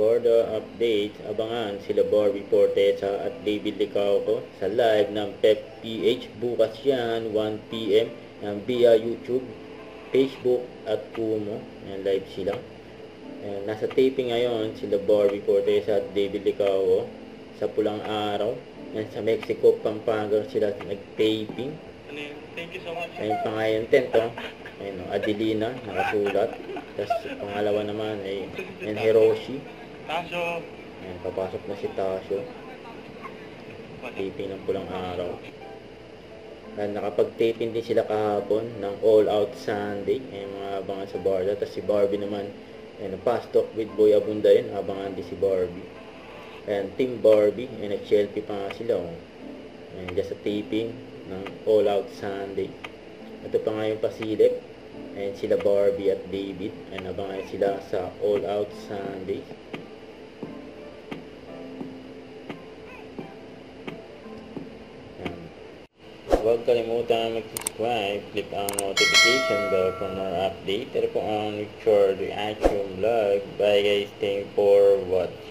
Border update, abangan sila Barbie Fortesa at David Licauco sa live ng Pep PH bukas yan 1 PM via YouTube, Facebook at Kumu. Yan, live sila. Ayan, nasa taping ngayon sila Barbie Fortesa at David Licauco sa Pulang Araw. Yan, sa Mexico, Pampanga sila nag-taping. Thank you so much. Ayun pa nga yung tent, oh. Ayun, Adelina, nakasulat. Tapos pangalawa naman ay Hiroshi. Tasyo. Ayun, papasok na si Tasyo. Taping ng Pulang Araw. Ayun, nakapag-taping din sila kahapon ng All Out Sunday. Ayun, mga abangan sa Barda. Tapos si Barbie naman, ayun, Fast Talk with Boy Abunda yun. Abangan din si Barbie. Ayun, Team Barbie. Ayun, nag-selfie pa nga sila, oh. Ayun, just sa taping ng All Out Sunday. Ito pa nga yung pasilip. Ayan sila Barbie at David. Ayan, abangan sila sa All Out Sunday. Ayan. Huwag kalimutan mag-subscribe. Click ang notification bell for more update. Ito po ang Richard Reaction Vlog. Bye guys. Thank you for watching.